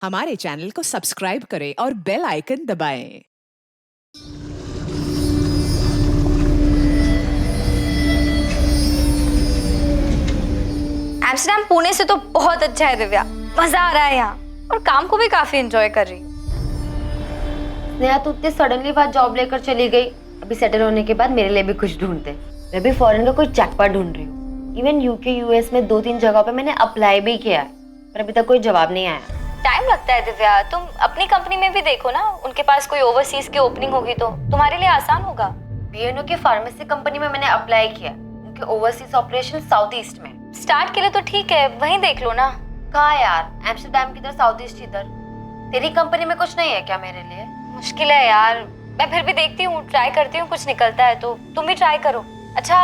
हमारे चैनल को सब्सक्राइब करें और बेल आइकन दबाएं। एम्स्टर्डम पुणे से तो बहुत अच्छा है दिव्या, मजा आ रहा है यहाँ और काम को भी काफी एंजॉय कर रही हूँ। स्नेहा तो इतने सडनली बात जॉब लेकर चली गई। अभी सेटल होने के बाद मेरे लिए भी कुछ ढूंढते। मैं भी फॉरेन का कोई जैकपॉट ढूंढ रही हूँ। इवन यूके यूएस में 2-3 जगह पे मैंने अप्लाई भी किया है, पर अभी तक कोई जवाब नहीं आया। टाइम लगता है दिव्या, तुम अपनी कंपनी में भी देखो ना, उनके पास कोई ओवरसीज की ओपनिंग होगी तो तुम्हारे लिए आसान होगा। बीएनओ की फार्मेसी कंपनी में मैंने अप्लाई किया, उनके ओवरसीज ऑपरेशन साउथ ईस्ट में। स्टार्ट के लिए तो ठीक है, वहीं देख लो ना। कहाँ यार, एम्स्टर्डम किधर, साउथ ईस्ट इधर। तेरी कंपनी में कुछ नहीं है क्या मेरे लिए? मुश्किल है यार, मैं फिर भी देखती हूँ, ट्राई करती हूँ, कुछ निकलता है तो तुम भी ट्राई करो। अच्छा,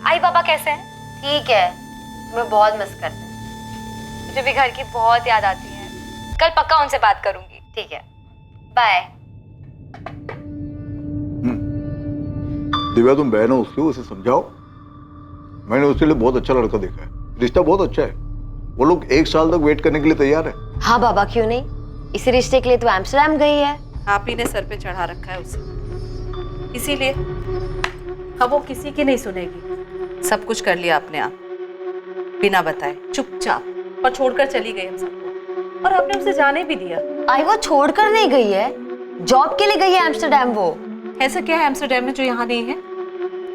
आई बाबा कैसे हैं? ठीक है, मैं बहुत मिस करते हैं। मुझे भी घर की बहुत याद आती है। कल पक्का उनसे बात करूंगी। ठीक है, बाय। दिव्या, तुम बहन हो उसकी, उसे समझाओ। मैंने उसके लिए बहुत अच्छा लड़का देखा है, रिश्ता बहुत अच्छा है। वो लोग 1 साल तक वेट करने के लिए तैयार है। हाँ बाबा, क्यों नहीं। इसी रिश्ते के लिए तो एम्स्टर्डम गई है। आप ही ने सर पे चढ़ा रखा है उसे, इसीलिए अब वो किसी की नहीं सुनेगी। सब कुछ कर लिया आपने, आप बिना बताए चुपचाप और छोड़कर चली गई हम सबको, और आपने उसे जाने भी दिया। आई वो छोड़कर नहीं गई है, जॉब के लिए गई है एम्स्टर्डम। वो ऐसा क्या है एम्स्टर्डम में जो यहाँ नहीं है?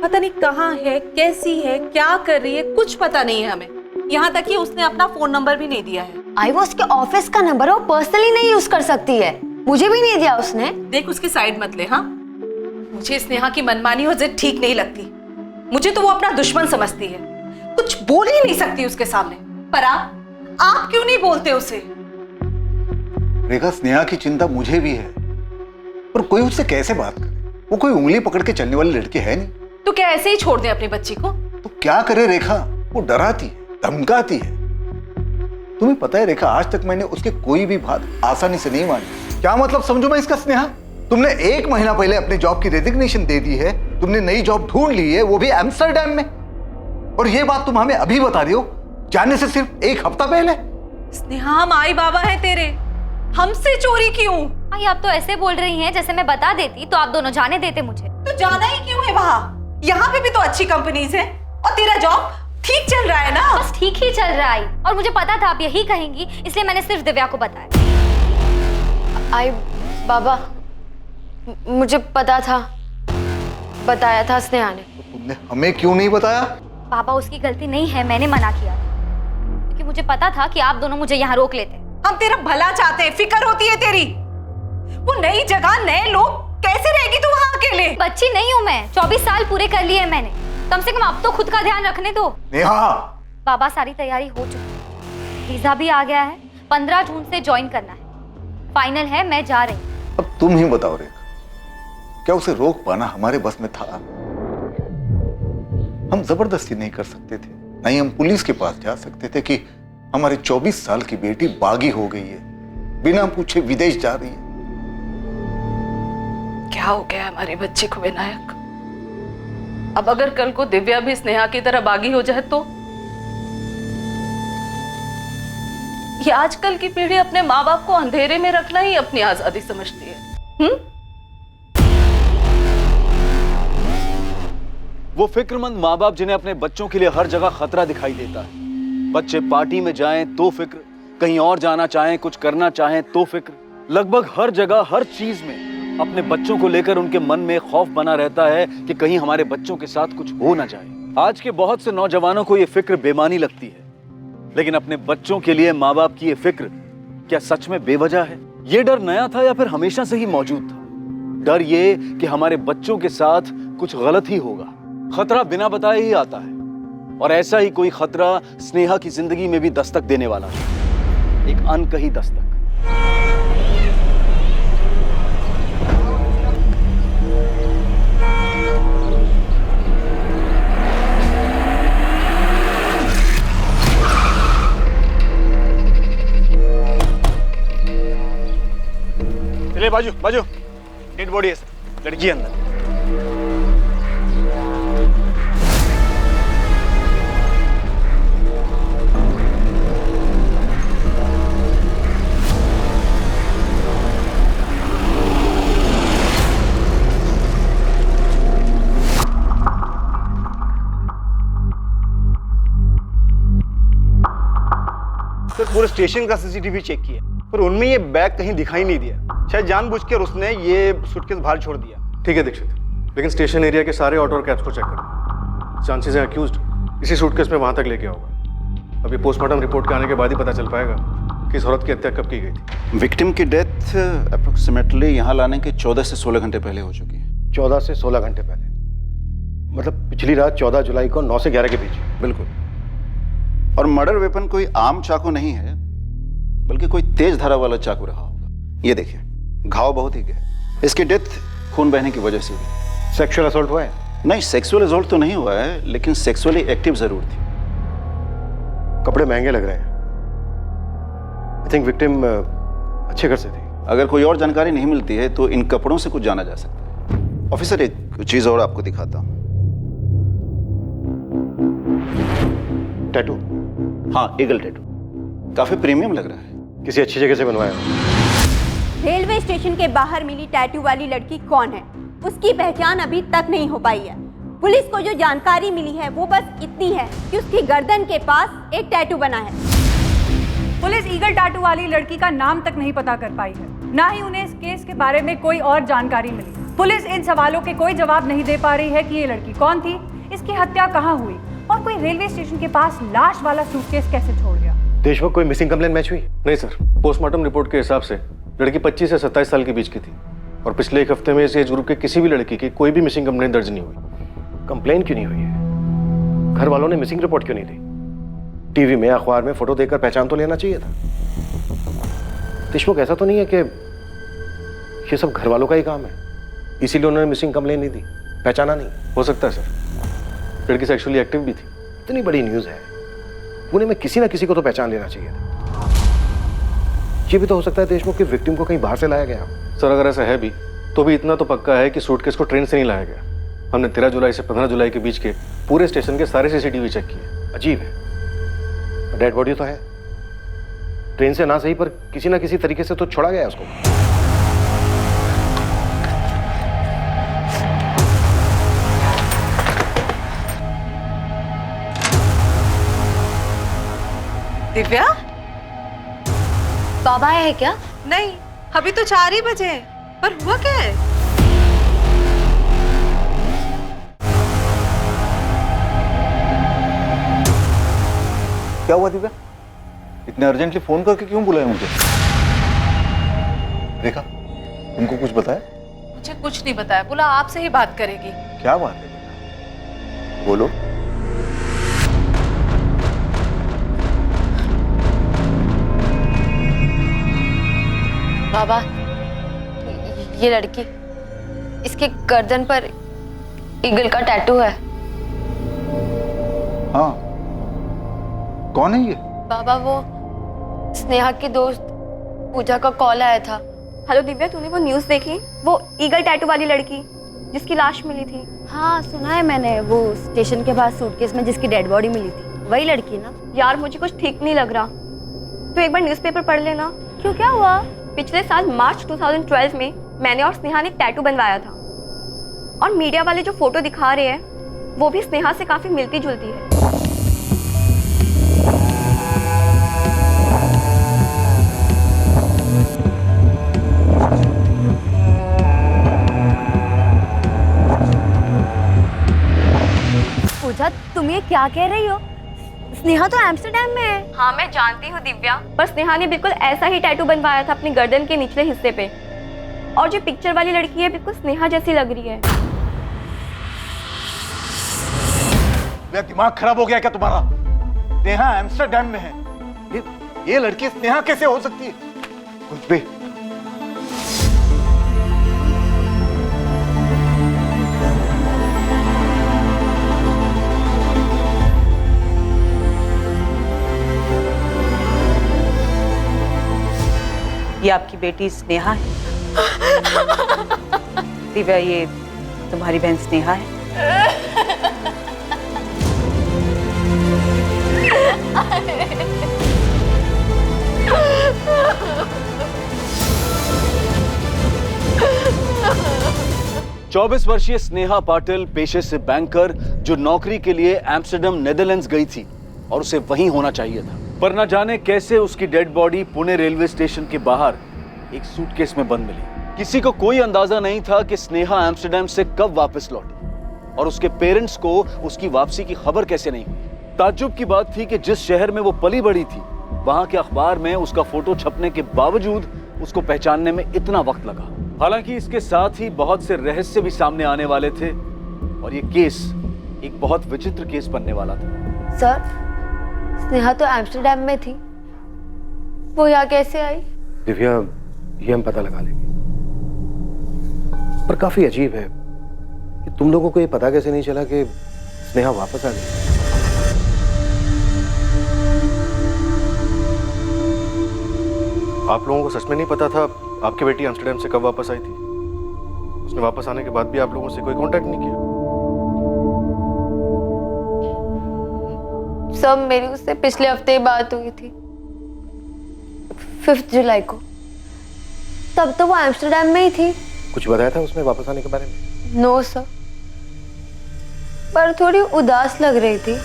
पता नहीं कहाँ है, कैसी है, क्या कर रही है, कुछ पता नहीं है हमें। यहाँ तक कि उसने अपना फोन नंबर भी नहीं दिया है। आई वो उसके ऑफिस का नंबर है, वो पर्सनली नहीं यूज कर सकती है। मुझे भी नहीं दिया उसने। देख, उसकी साइड मत ले। हाँ, मुझे स्नेहा की मनमानी और जिद ठीक नहीं लगती। मुझे तो वो अपना दुश्मन समझती है, कुछ बोल ही नहीं सकती उसके सामने। पर आप क्यों नहीं बोलते उसे? रेखा, स्नेहा की चिंता मुझे भी है, पर कोई उससे कैसे बात करे? वो कोई उंगली पकड़ के चलने वाली लड़की है नहीं। तो क्या ऐसे ही छोड़ दे अपनी बच्ची को? तो क्या करे रेखा, वो डराती है, धमकाती है। तुम्हें पता है रेखा, आज तक मैंने उसके कोई भी बात आसानी से नहीं मानी। क्या मतलब समझू मैं इसका स्नेहा? तुमने 1 महीना पहले अपनी जॉब की रेजिग्नेशन दे दी है, तुमने नई जॉब ढूंढ ली है, वो भी एम्स्टर्डम में। और ये बात तुम हमें अभी बता रही हो, जाने से सिर्फ 1 हफ्ता पहले। स्नेहा, हम आई बाबा है तेरे, हमसे चोरी क्यों? आई, आप तो ऐसे बोल रही हैं जैसे मैं बता देती तो आप दोनों जाने देते मुझे। तो जाना ही क्यों है वहाँ? यहाँ पे भी तो अच्छी कंपनीज है और तेरा जॉब ठीक चल रहा है ना? बस ठीक ही चल रहा है, और मुझे पता था आप यही कहेंगी, इसलिए मैंने सिर्फ दिव्या को बताया। आई बाबा, मुझे पता था, बताया था स्नेहा ने। तो तुमने हमें क्यों नहीं बताया? पापा, उसकी गलती नहीं है, मैंने मना किया था क्योंकि मुझे पता था कि आप दोनों मुझे यहाँ रोक लेते। हम तेरा भला चाहते हैं, फिक्र होती है तेरी। वो नई जगह, नए लोग, कैसे रहेगी तू वहाँ अकेले? बच्ची नहीं हूँ मैं, 24 साल पूरे कर लिए हैं मैंने। कम से कम अब तो खुद का ध्यान रखने दो। नेहा, बाबा, सारी तैयारी हो चुकी है, वीजा भी आ गया है, 15 जून से ज्वाइन करना है। फाइनल है, मैं जा रही हूँ। अब तुम ही बताओ रेखा, क्या उसे रोक पाना हमारे बस में था? हम जबरदस्ती नहीं कर सकते थे, नहीं हम पुलिस के पास जा सकते थे कि हमारी 24 साल की बेटी बागी हो गई है, बिना पूछे विदेश जा रही है। क्या हो गया हमारे बच्चे को विनायक? अब अगर कल को दिव्या भी स्नेहा की तरह बागी हो जाए तो? ये आजकल की पीढ़ी अपने माँ बाप को अंधेरे में रखना ही अपनी आजादी समझती है। वो फिक्रमंद माँ बाप जिन्हें अपने बच्चों के लिए हर जगह खतरा दिखाई देता है। बच्चे पार्टी में जाएं तो फिक्र, कहीं और जाना चाहें, कुछ करना चाहें तो फिक्र। लगभग हर जगह, हर चीज में अपने बच्चों को लेकर उनके मन में खौफ बना रहता है कि कहीं हमारे बच्चों के साथ कुछ हो ना जाए। आज के बहुत से नौजवानों को ये फिक्र बेमानी लगती है, लेकिन अपने बच्चों के लिए माँ बाप की ये फिक्र क्या सच में बेवजह है? ये डर नया था या फिर हमेशा से ही मौजूद था? डर ये कि हमारे बच्चों के साथ कुछ गलत ही होगा। खतरा बिना बताए ही आता है, और ऐसा ही कोई खतरा स्नेहा की जिंदगी में भी दस्तक देने वाला है, एक अनकही दस्तक। चलिए बाजू बाजू, डेड बॉडी है, लड़की अंदर। पूरे स्टेशन का सीसीटीवी चेक किया, पर उनमें ये बैग कहीं दिखाई नहीं दिया। शायद जानबूझकर उसने ये सूटकेस बाहर छोड़ दिया। ठीक है दीक्षित, लेकिन स्टेशन एरिया के सारे ऑटो और कैब्स को चेक करो। चांसेस हैं अक्यूज्ड इसी सूटकेस में वहां तक लेके होगा। अभी पोस्टमार्टम रिपोर्ट के आने के बाद ही पता चल पाएगा कि इस औरत की हत्या कब की गई थी। विक्टिम की डेथ अप्रोक्सीमेटली यहाँ लाने के 14 से 16 घंटे पहले हो चुकी है। 14 से 16 घंटे पहले, मतलब पिछली रात 14 जुलाई को 9 से 11 के बीच। बिल्कुल। और मर्डर वेपन कोई आम चाकू नहीं है, बल्कि कोई तेज धारा वाला चाकू रहा होगा। ये देखिए, घाव बहुत ही गहरा। इसकी डेथ खून बहने की वजह से हुई। सेक्सुअल असॉल्ट हुआ है? नहीं, सेक्सुअल असॉल्ट तो नहीं हुआ है, लेकिन सेक्सुअली एक्टिव जरूर थी। कपड़े महंगे लग रहे हैं। आई थिंक विक्टिम अच्छे घर से थी। अगर कोई और जानकारी नहीं मिलती है तो इन कपड़ों से कुछ जाना जा सकता है। ऑफिसर, एक चीज और आपको दिखाता हूँ। टैटू? हाँ, ईगल टैटू। काफी प्रीमियम लग रहा है। किसी अच्छी जगह से बनवाया हो? रेलवे स्टेशन के बाहर मिली टैटू वाली लड़की कौन है, उसकी पहचान अभी तक नहीं हो पाई है। पुलिस को जो जानकारी मिली है वो बस इतनी है कि उसकी गर्दन के पास एक टैटू बना है। पुलिस ईगल टैटू वाली लड़की का नाम तक नहीं पता कर पाई है, ना ही उन्हें इस केस के बारे में कोई और जानकारी मिली। पुलिस इन सवालों के कोई जवाब नहीं दे पा रही है कि ये लड़की कौन थी, इसकी हत्या कहाँ हुई और कोई रेलवे स्टेशन के पास लाश वाला सूटकेस कैसे छोड़ गया। देशमुख, कोई मिसिंग कंप्लेंट मैच हुई? नहीं सर, पोस्टमार्टम रिपोर्ट के हिसाब से लड़की 25 से 27 साल के बीच की थी और पिछले एक हफ्ते में इस एज ग्रुप के किसी भी लड़की की कोई भी मिसिंग कंप्लेंट दर्ज नहीं हुई। कंप्लेंट क्यों नहीं हुई है? घर वालों ने मिसिंग रिपोर्ट क्यों नहीं दी? टीवी में, अखबार में फोटो देखकर पहचान तो लेना चाहिए था। देशमुख, ऐसा तो नहीं है कि ये सब घर वालों का ही काम है, इसीलिए उन्होंने मिसिंग कंप्लेंट नहीं दी, पहचाना नहीं? हो सकता है सर, लड़की सेक्सुअली एक्टिव भी थी। इतनी बड़ी न्यूज है, पुणे में किसी ना किसी को तो पहचान लेना चाहिए था। ये भी तो हो सकता है देशमुख की विक्टिम को कहीं बाहर से लाया गया। सर, अगर ऐसा है भी तो भी इतना तो पक्का है कि सूटकेस को ट्रेन से नहीं लाया गया। हमने 13 जुलाई से 15 जुलाई के बीच के पूरे स्टेशन के सारे सीसीटीवी चेक किए। अजीब है, डेड बॉडी तो है, ट्रेन से ना सही पर किसी ना किसी तरीके से तो छोड़ा गया उसको। दिव्या, बाबा आए हैं क्या? नहीं, अभी तो 4 ही बजे हैं। पर हुआ क्या है? क्या हुआ दिव्या? इतने अर्जेंटली फोन करके क्यों बुलाया मुझे? रेखा, तुमको कुछ बताया? मुझे कुछ नहीं बताया, बोला आपसे ही बात करेगी। क्या बात है बेटा? बोलो। बाबा, ये लड़की, इसके गर्दन पर ईगल का टैटू है। हाँ, कौन है ये? बाबा, वो स्नेहा की दोस्त पूजा का कॉल आया था। हेलो दिव्या, तूने वो न्यूज़ देखी? वो ईगल टैटू वाली लड़की जिसकी लाश मिली थी। हाँ, सुना है मैंने, वो स्टेशन के पास सूटकेस में जिसकी डेड बॉडी मिली थी, वही लड़की ना? यार, मुझे कुछ ठीक नहीं लग रहा। तू एक बार न्यूज़पेपर पढ़ लेना। क्यों, क्या हुआ? पिछले साल मार्च 2012 में मैंने और स्नेहा ने टैटू बनवाया था और मीडिया वाले जो फोटो दिखा रहे हैं वो भी स्नेहा से काफी मिलती जुलती है। पूजा, तुम ये क्या कह रही हो? स्नेहा तो एम्स्टर्डम में है। हाँ, मैं जानती हूँ दिव्या, पर स्नेहा ने बिल्कुल ऐसा ही टैटू बनवाया था अपनी गर्दन के निचले हिस्से पे। और जो पिक्चर वाली लड़की है बिल्कुल स्नेहा जैसी लग रही है। मेरा दिमाग खराब हो गया क्या तुम्हारा? स्नेहा एम्स्टर्डम में है। ये लड़की स्नेहा कैसे हो सकती है? कुछ भी। ये आपकी बेटी स्नेहा है। दिव्या, ये तुम्हारी बहन स्नेहा है। 24 वर्षीय स्नेहा पाटिल पेशे से बैंकर, जो नौकरी के लिए एम्स्टर्डम नेदरलैंड्स गई थी और उसे वहीं होना चाहिए था। पर न जाने कैसे उसकी dead body Pune railway station के बाहर एक सूटकेस में बंद मिली। किसी को कोई अंदाजा नहीं था कि स्नेहा एम्स्टर्डम से कब वापस लौटी और उसके पेरेंट्स को उसकी वापसी की खबर कैसे नहीं हुई। ताज्जुब की बात थी कि जिस शहर में वो पली बड़ी थी वहां के अखबार में उसका फोटो छपने के बावजूद उसको पहचानने में इतना वक्त लगा। हालांकि इसके साथ ही बहुत से रहस्य भी सामने आने वाले थे और ये केस एक बहुत विचित्र केस बनने वाला था। सर, स्नेहा तो एम्स्टर्डम में थी, वो यहाँ कैसे आई? दिव्या, ये हम पता लगा लेंगे, पर काफी अजीब है कि तुम लोगों को ये पता कैसे नहीं चला कि स्नेहा वापस आ गई। आप लोगों को सच में नहीं पता था आपकी बेटी एम्स्टर्डम से कब वापस आई थी? उसने वापस आने के बाद भी आप लोगों से कोई कांटेक्ट नहीं किया? सब मेरी उससे पिछले हफ्ते ही बात हुई थी, 5 जुलाई को। तब तो वो एम्स्टर्डम में ही थी। कुछ बताया था उसने वापस आने के बारे में? नो सर, पर थोड़ी उदास लग रही थी।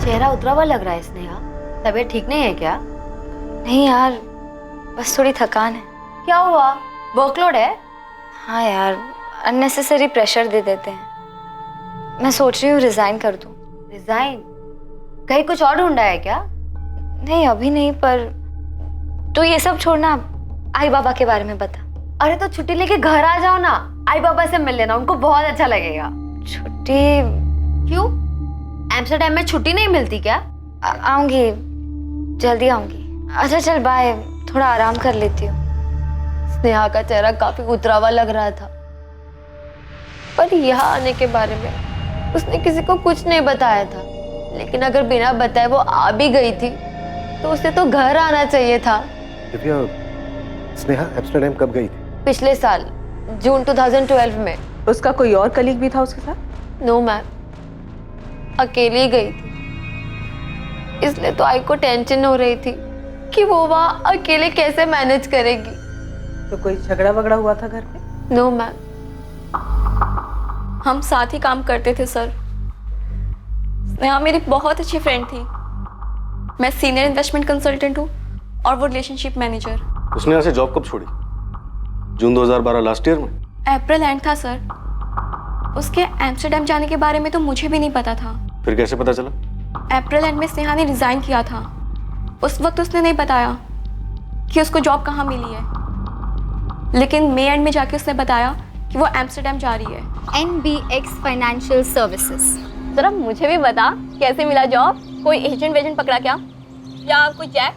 चेहरा उतरा हुआ लग रहा है स्नेहा, तबीयत ठीक नहीं है क्या? नहीं यार, बस थोड़ी थकान है। क्या हुआ, वर्कलोड है? हाँ यार, अननेसेसरी प्रेशर दे देते हैं। मैं सोच रही हूँ रिजाइन कर दूँ। रिजाइन? कहीं कुछ और ढूंढा है क्या? नहीं अभी नहीं, पर तो ये सब छोड़ना, आई बाबा के बारे में बता। अरे तो छुट्टी लेके घर आ जाओ ना, आई बाबा से मिल लेना, उनको बहुत अच्छा लगेगा। छुट्टी? क्यों, एम्स्टर्डम में छुट्टी नहीं मिलती क्या? आऊंगी, जल्दी आऊंगी। अच्छा चल बाय, थोड़ा आराम कर लेती हूँ। स्नेहा का चेहरा काफी उतरा हुआ लग रहा था, पर यहाँ आने के बारे में उसने किसी को कुछ नहीं बताया था। लेकिन अगर बिना बताए वो आ भी गई थी तो उसे तो घर आना चाहिए था। दिव्या, स्नेहा एम्स्टर्डम कब गई थी? पिछले साल जून 2012 में। उसका कोई और कलीग भी था उसके साथ? नो मैम, अकेली गई थी। इसलिए तो आई को टेंशन हो रही थी कि वो वहाँ अकेले कैसे मैनेज करेगी। तो कोई झगड़ा वगड़ा हुआ था घर पे? No ma'am. हम साथ ही काम करते थे सर। स्नेहा मेरी बहुत अच्छी फ्रेंड थी। मैं सीनियर इन्वेस्टमेंट कंसल्टेंट हूँ और वो रिलेशनशिप मैनेजर। उसने यहाँ से जॉब कब छोड़ी? जून 2012 लास्ट ईयर में? अप्रैल एंड था सर। उसके एम्स्टर्डम जाने के बारे में तो मुझे भी नहीं पता था। फिर कैसे पता चला? अप्रैल एंड में स्नेहा ने रिजाइन किया था। उस वक्त उसने नहीं बताया कि उसको जॉब कहाँ मिली है, लेकिन मई एंड में जाके उसने बताया कि वो एम्स्टर्डम जा रही है। NBX financial services. जरा मुझे भी बता, कैसे मिला जॉब? कोई एजेंट वेजेंट पकड़ा क्या, या कोई चेक?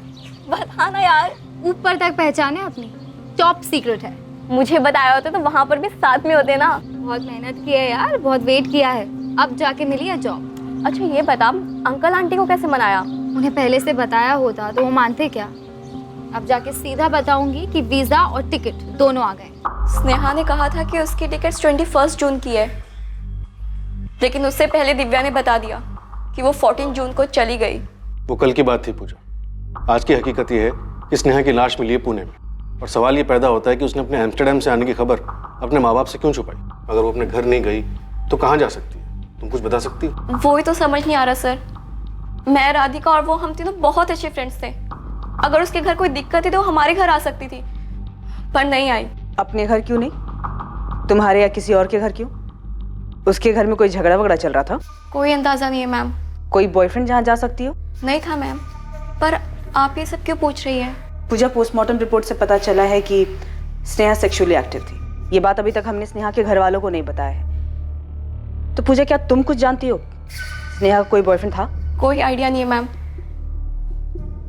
बता ना यार। ऊपर तक पहचाने अपनी, टॉप सीक्रेट है। मुझे बताया होता तो वहाँ पर भी साथ में होते ना। बहुत मेहनत की है यार, बहुत वेट किया है, अब जाके मिली है जॉब। अच्छा ये बता, अंकल आंटी को कैसे मनाया? उन्हें पहले से बताया होता तो वो मानते क्या? अब जाके सीधा बताऊंगी कि वीजा और टिकट दोनों आ गए। स्नेहा ने कहा था कि उसकी टिकट 21 जून की है, लेकिन उससे पहले दिव्या ने बता दिया कि वो 14 जून को चली गई। वो कल की बात थी पूजा। आज की हकीकत ये है कि स्नेहा की लाश मिली है पुणे में, और सवाल ये पैदा होता है कि उसने अपने एम्स्टर्डम से आने की खबर अपने माँ बाप से क्यों छुपाई? अगर वो अपने घर नहीं गई तो कहाँ जा सकती है? तुम कुछ बता सकती हो? वो ही तो समझ नहीं आ रहा सर। मैं, राधिका और वो, हम तीनों बहुत अच्छे फ्रेंड्स थे। अगर उसके घर कोई दिक्कत थी तो हमारे घर आ सकती थी, पर नहीं आई। अपने घर क्यों नहीं, तुम्हारे या किसी और के घर क्यों? उसके घर में कोई झगड़ा वगड़ा चल रहा था? कोई अंदाजा नहीं है मैम। कोई बॉयफ्रेंड जहाँ जा सकती हो? नहीं था मैम। पर आप ये सब क्यों पूछ रही है? पूजा, पोस्टमार्टम रिपोर्ट से पता चला है कि स्नेहा सेक्सुअली एक्टिव थी। ये बात अभी तक हमने स्नेहा के घर वालों को नहीं बताया है। तो पूजा, क्या तुम कुछ जानती हो? स्नेहा का कोई बॉयफ्रेंड था? कोई आइडिया नहीं है मैम।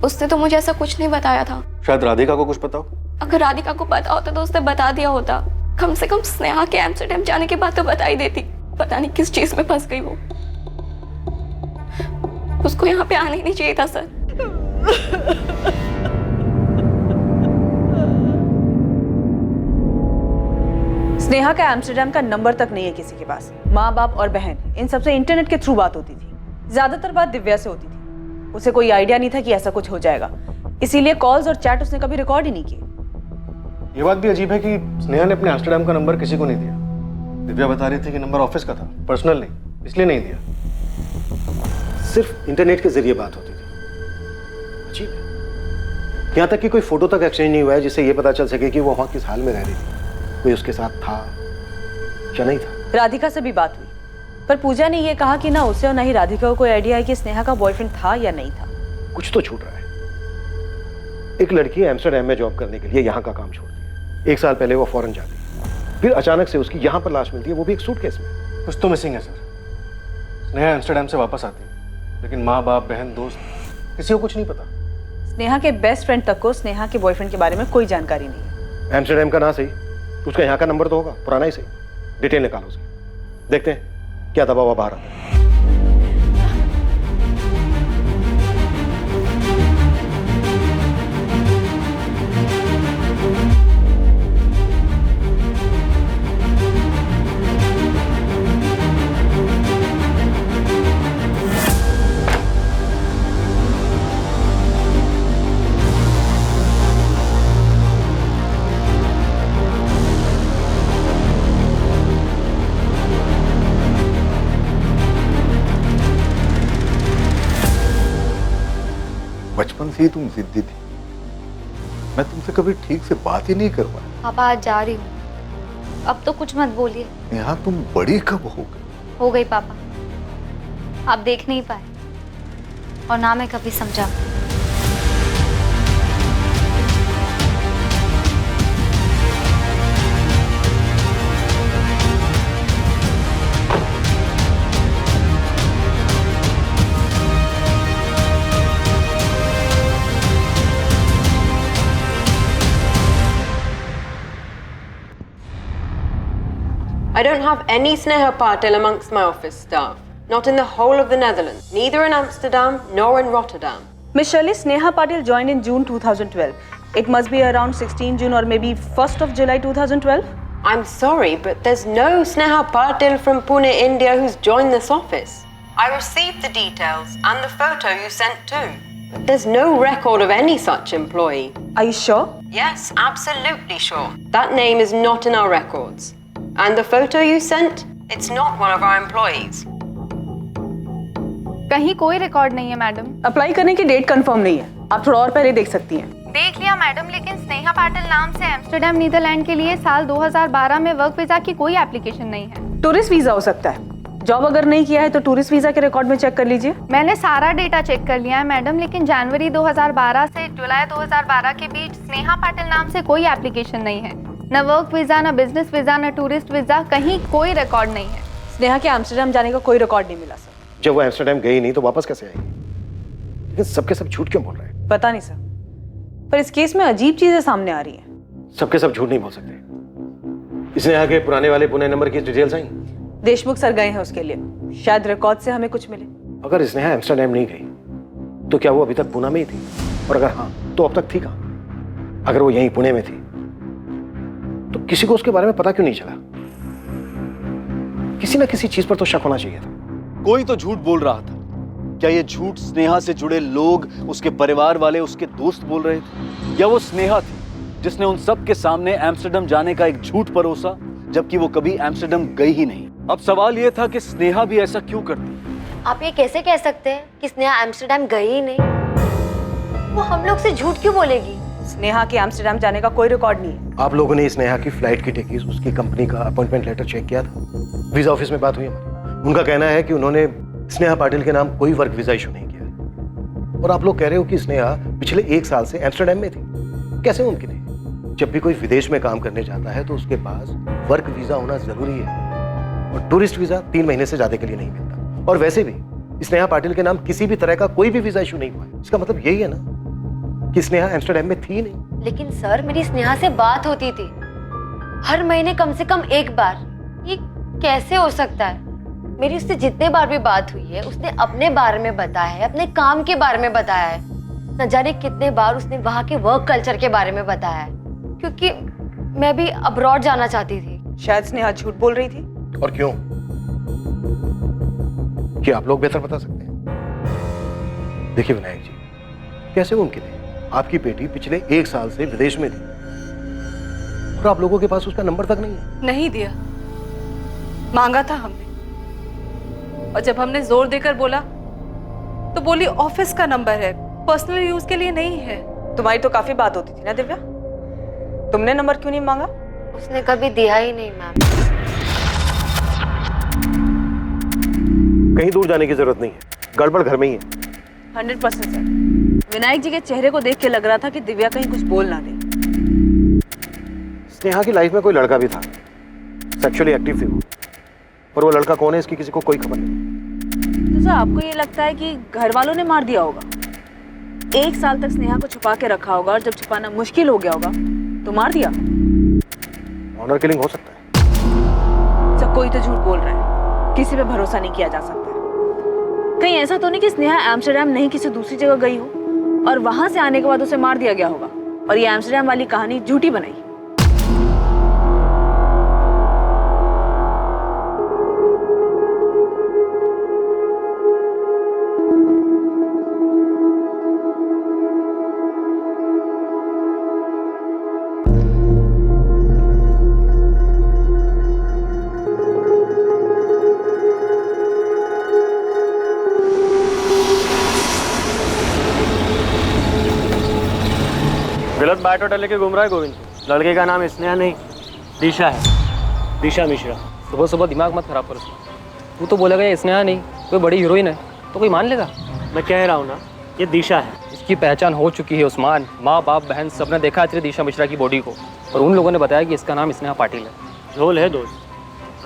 उसने तो मुझे ऐसा कुछ नहीं बताया था। शायद राधिका को कुछ पता हो। अगर राधिका को पता होता तो उसने बता दिया होता। कम से कम स्नेहा के एम्स्टर्डम जाने के बाद तो बता ही देती। पता नहीं किस चीज में फंस गई वो। उसको यहाँ पे आना ही नहीं चाहिए था सर। स्नेहा का एम्स्टर्डम का नंबर तक नहीं है किसी के पास। माँ बाप और बहन, इन सबसे इंटरनेट के थ्रू बात होती थी। ज्यादातर बात दिव्या से होती थी। उसे कोई आइडिया नहीं था कि ऐसा कुछ हो जाएगा, इसीलिए कॉल्स और चैट उसने कभी रिकॉर्ड ही नहीं किए। ये बात भी अजीब है कि स्नेहा ने अपने एम्स्टर्डम का नंबर किसी को नहीं दिया। दिव्या बता रही थी कि नंबर ऑफिस का था, पर्सनल नहीं, इसलिए नहीं दिया। सिर्फ इंटरनेट के जरिए बात होती थी। अजीब है। यहाँ तक कि कोई फोटो तक एक्सचेंज नहीं हुआ है जिससे ये पता चल सके कि वो वहाँ किस हाल में रह रही थी, कोई उसके साथ था या नहीं था। राधिका से भी बात हुई, पर पूजा ने ये कहा कि ना उसे और ना ही राधिका को कोई आइडिया है कि स्नेहा का बॉयफ्रेंड था या नहीं था। कुछ तो छूट रहा है। एक लड़की एम्स्टर्डम में जॉब करने के लिए यहाँ का काम छोड़ती है, 1 साल पहले वो फॉरेन जाती है, फिर अचानक से उसकी यहाँ पर लाश मिलती है, वो भी एक सूटकेस में। कुछ तो मिसिंग है सर। स्नेहा एम्स्टर्डम से वापस आती है, लेकिन माँ बाप बहन दोस्त किसी को कुछ नहीं पता। स्नेहा के बेस्ट फ्रेंड तक को स्नेहा के बॉयफ्रेंड के बारे में कोई जानकारी नहीं है। एम्स्टर्डम का ना सही, उसका यहाँ का नंबर तो होगा, पुराना ही सही। डिटेल निकालो उसकी, देखते हैं क्या दबाव बाहर आता है। बचपन से ही तुम जिद्दी थी, मैं तुमसे कभी ठीक से बात ही नहीं कर पाया। पापा आज जा रही हूँ, अब तो कुछ मत बोलिए। यहाँ तुम बड़ी कब हो गई? हो गई पापा, आप देख नहीं पाए और ना मैं कभी समझा। I don't have any Sneha Patil amongst my office staff. Not in the whole of the Netherlands. Neither in Amsterdam nor in Rotterdam. Miss Shirley, Sneha Patil joined in June 2012. It must be around 16 June or maybe 1st of July 2012. I'm sorry, but there's no Sneha Patil from Pune, India who's joined this office. I received the details and the photo you sent too. But there's no record of any such employee. Are you sure? Yes, absolutely sure. That name is not in our records. And the photo you sent, it's not one of our employees. कहीं कोई record नहीं है madam. Apply करने की date confirm नहीं है, आप थोड़ा और पहले देख सकती हैं। देख लिया मैडम, लेकिन स्नेहा पाटिल नाम से एम्स्टर्डम नीदरलैंड के लिए साल 2012 में वर्क वीजा की कोई एप्लीकेशन नहीं है। टूरिस्ट वीजा हो सकता है। जॉब अगर नहीं किया है तो टूरिस्ट वीजा के रिकॉर्ड में चेक कर लीजिए। मैंने सारा डेटा चेक कर लिया है मैडम, लेकिन जनवरी 2012 से जुलाई 2012 के बीच स्नेहा पाटिल नाम से कोई एप्लीकेशन नहीं है। न वर्क वीजा, न बिजनेस वीजा, न टूरिस्ट वीजा, कहीं कोई रिकॉर्ड नहीं है। स्नेहा के एम्स्टर्डम जाने का कोई रिकॉर्ड नहीं मिला सर। जब वो एम्स्टर्डम गई नहीं तो वापस कैसे आई? लेकिन सबके सब झूठ क्यों बोल रहे हैं? पता नहीं सर, पर इस केस में अजीब चीजें सामने आ रही हैं। सबके सब झूठ नहीं बोल सकते। स्नेहा के पुराने वाले पुणे नंबर की डिटेल्स आई? देशमुख सर गए हैं उसके लिए, शायद रिकॉर्ड से हमें कुछ मिले। अगर स्नेहा एम्स्टर्डम नहीं गई तो क्या वो अभी तक पुणे में ही थी? और अगर हाँ तो अब तक थी कहाँ? अगर वो यहीं पुणे में थी तो किसी को उसके बारे में पता क्यों नहीं चला? किसी ना किसी चीज पर तो शक होना चाहिए था। कोई तो झूठ बोल रहा था। क्या ये झूठ स्नेहा से जुड़े लोग, उसके परिवार वाले, उसके दोस्त बोल रहे थे, या वो स्नेहा थी जिसने उन सब के सामने एम्स्टर्डम जाने का एक झूठ परोसा, जबकि वो कभी एम्स्टर्डम गई ही नहीं? अब सवाल ये था कि स्नेहा भी ऐसा क्यों करती? आप ये कैसे कह सकते हैं कि स्नेहा एम्स्टर्डम गई ही नहीं? वो हम लोग से झूठ क्यों बोलेगी? स्नेहा के एम्स्टर्डम जाने का कोई रिकॉर्ड नहीं है। आप लोगों ने स्नेहा की फ्लाइट की टिकट, उसकी कंपनी का अपॉइंटमेंट लेटर चेक किया था? वीजा ऑफिस में बात हुई हमारी, उनका कहना है कि उन्होंने स्नेहा पाटिल के नाम कोई वर्क वीजा इशू नहीं किया है। और आप लोग कह रहे हो कि स्नेहा पिछले 1 साल से एम्स्टर्डम में थी। कैसे मुमकिन है? जब भी कोई विदेश में काम करने जाता है तो उसके पास वर्क वीजा होना जरूरी है, और टूरिस्ट वीजा 3 महीने से ज्यादा के लिए नहीं मिलता। और वैसे भी स्नेहा पाटिल के नाम किसी भी तरह का कोई भी वीजा इशू नहीं हुआ है। इसका मतलब यही है ना कि स्नेहा एम्स्टर्डम में थी नहीं। लेकिन सर, मेरी स्नेहा से बात होती थी हर महीने कम से कम 1 बार। ये कैसे हो सकता है? मेरी उससे जितने बार भी बात हुई है उसने अपने बारे में बताया है, अपने काम के बारे में बताया है। न जाने कितने बार उसने वहाँ के वर्क कल्चर के बारे में बताया है, क्योंकि मैं भी अब्रॉड जाना चाहती थी। शायद स्नेहा झूठ बोल रही थी। और क्यों? क्या आप लोग बेहतर बता सकते हैं? देखिए विनायक जी, कैसे मुमकिन है आपकी बेटी पिछले 1 साल से विदेश में थी और आप लोगों के पास उसका नंबर तक नहीं है? नहीं दिया, मांगा था हमने, और जब हमने जोर देकर बोला तो बोली ऑफिस का नंबर है, पर्सनल यूज के लिए नहीं है। तुम्हारी तो काफी बात होती थी ना दिव्या, तुमने नंबर क्यों नहीं मांगा? उसने कभी दिया ही नहीं मैम। कहीं दूर जाने की जरूरत नहीं है, गड़बड़ घर में ही है। 100% सर। विनायक जी के चेहरे को देख के लग रहा था कि दिव्या कहीं कुछ बोल ना दे। स्नेहा की लाइफ में कोई लड़का भी था, सेक्सुअली एक्टिव थी वो, और वो लड़का कौन है इसकी किसी को कोई खबर नहीं। तो सर आपको ये लगता है कि घर वालों ने मार दिया होगा? 1 साल तक स्नेहा को छुपा के रखा होगा और जब छुपाना मुश्किल हो गया होगा तो मार दिया। ऑनर किलिंग हो सकता है। सब कोई तो झूठ बोल रहा है, किसी पे भरोसा नहीं किया जा सकता। कहीं ऐसा तो नहीं कि स्नेहा एम्स्टर्डम नहीं किसी दूसरी जगह गई हो और वहां से आने के बाद उसे मार दिया गया होगा और ये एम्स्टर्डम वाली कहानी झूठी बनाई। गलत बायोडाटा लेके घूम रहा है गोविंद। लड़के का नाम स्नेहा नहीं दिशा है, दिशा मिश्रा। सुबह सुबह दिमाग मत खराब करो उसका। तू तो बोलेगा ये स्नेहा नहीं कोई बड़ी हीरोइन है तो कोई मान लेगा? मैं कह रहा हूँ ना, ये दिशा है। इसकी पहचान हो चुकी है उस्मान। माँ बाप बहन सबने देखा है तेरी दिशा मिश्रा की बॉडी को और उन लोगों ने बताया कि इसका नाम स्नेहा पाटिल है। झोल है दोस्त,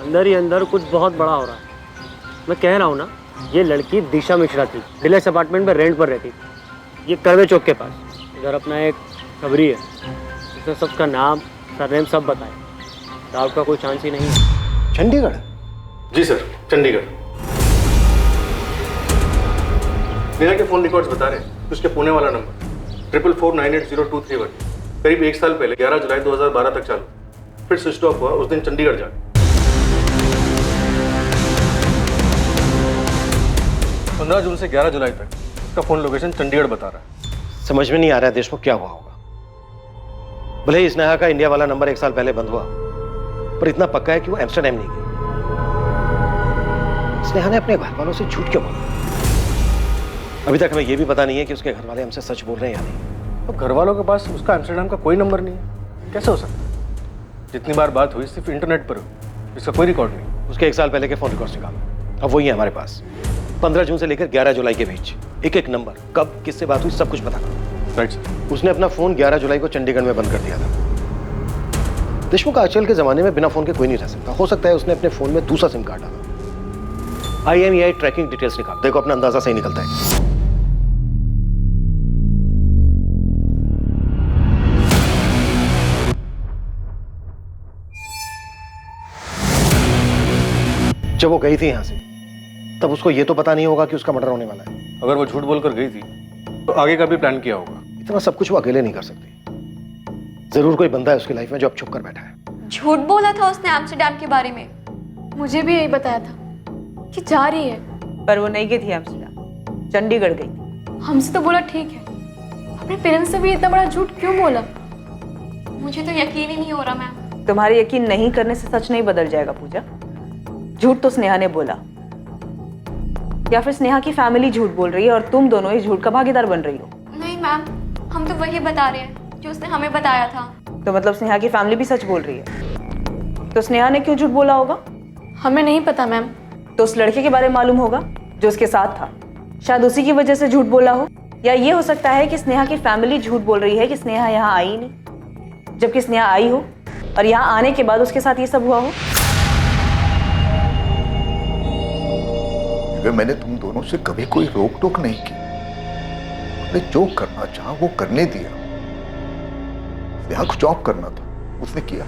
अंदर ही अंदर कुछ बहुत बड़ा हो रहा है। मैं कह रहा हूँ ना, ये लड़की दिशा मिश्रा थी, डिलक्स अपार्टमेंट में रेंट पर रहती थी, ये करवे चौक के पास। इधर अपना एक खबरी है, उसने सबका नाम सरनेम सब बताया। डाउट का कोई चांस ही नहीं है। चंडीगढ़? जी सर, चंडीगढ़। नेहा के फोन रिकॉर्ड्स बता रहे हैं कि उसके पुणे वाला नंबर 44498023 करीब 1 साल पहले 11 जुलाई 2012 तक चालू, फिर स्विच ऑफ हुआ उस दिन चंडीगढ़ जाके। 15 जून से 11 जुलाई तक उसका फोन लोकेशन चंडीगढ़ बता रहा है। समझ में नहीं आ रहा है देशमुख क्या हुआ होगा। भले ही स्नेहा का इंडिया वाला नंबर 1 साल पहले बंद हुआ, पर इतना पक्का है कि वो एम्स्टर्डम नहीं गई। स्नेहा ने अपने घर वालों से झूठ क्यों बोला? अभी तक हमें यह भी पता नहीं है कि उसके घर वाले हमसे सच बोल रहे हैं या नहीं। तो घर वालों के पास उसका एम्स्टर्डम का कोई नंबर नहीं है, कैसे हो सकता है? जितनी बार बात हुई सिर्फ इंटरनेट पर हुई, इसका कोई रिकॉर्ड नहीं। उसके 1 साल पहले के फोन रिकॉर्ड्स निकालो, अब वही है हमारे पास। 15 जून से लेकर 11 जुलाई के बीच एक एक नंबर, कब किससे बात हुई, सब कुछ पता करो। Right sir. उसने अपना फोन 11 जुलाई को चंडीगढ़ में बंद कर दिया था। देशमुख आजकल के जमाने में बिना फोन के कोई नहीं रह सकता। हो सकता है उसने अपने फोन में दूसरा सिम कार्ड डाला। IMEI ट्रैकिंग डिटेल्स निकाल, देखो अपना अंदाजा सही निकलता है। जब वो गई थी यहां से तब उसको ये तो पता नहीं होगा कि उसका मर्डर होने वाला है। अगर वो झूठ बोलकर गई थी तो आगे का भी प्लान किया होगा। इतना सब कुछ वो अकेले नहीं कर सकती। जरूर कोई बंदा है उसकी लाइफ में जो अब छुप कर बैठा है। झूठ बोला था उसने एम्स्टर्डम के बारे में, मुझे भी यही बताया था कि जा रही है। पर वो नहीं गई थी एम्स्टर्डम, चंडीगढ़ गई थी। हमसे तो बोला ठीक है, अपने पेरेंट्स से भी इतना बड़ा झूठ क्यों बोला? मुझे तो यकीन ही नहीं हो रहा मैम। तुम्हारे यकीन नहीं करने से सच नहीं बदल जाएगा पूजा। झूठ तो स्नेहा ने बोला, या फिर स्नेहा की फैमिली झूठ बोल रही है और तुम दोनों इस झूठ का भागीदार बन रही हो। नहीं मैम, हम तो वही बता रहे हैं जो उसने हमें बताया था। तो मतलब स्नेहा की फैमिली भी सच बोल रही है। तो स्नेहा ने क्यों झूठ बोला होगा? हमें नहीं पता मैम। तो उस लड़के के बारे में मालूम होगा जो उसके साथ था, शायद उसी की वजह से झूठ बोला हो। या ये हो सकता है कि स्नेहा की फैमिली झूठ बोल रही है कि स्नेहा यहाँ आई नहीं, जबकि स्नेहा आई हो और यहाँ आने के बाद उसके साथ ये सब हुआ हो। मैंने तुम दोनों से कभी कोई रोक टोक नहीं की। उसने जो करना चाहा वो करने दिया। यहाँ कुछ जॉब करना था, उसने किया।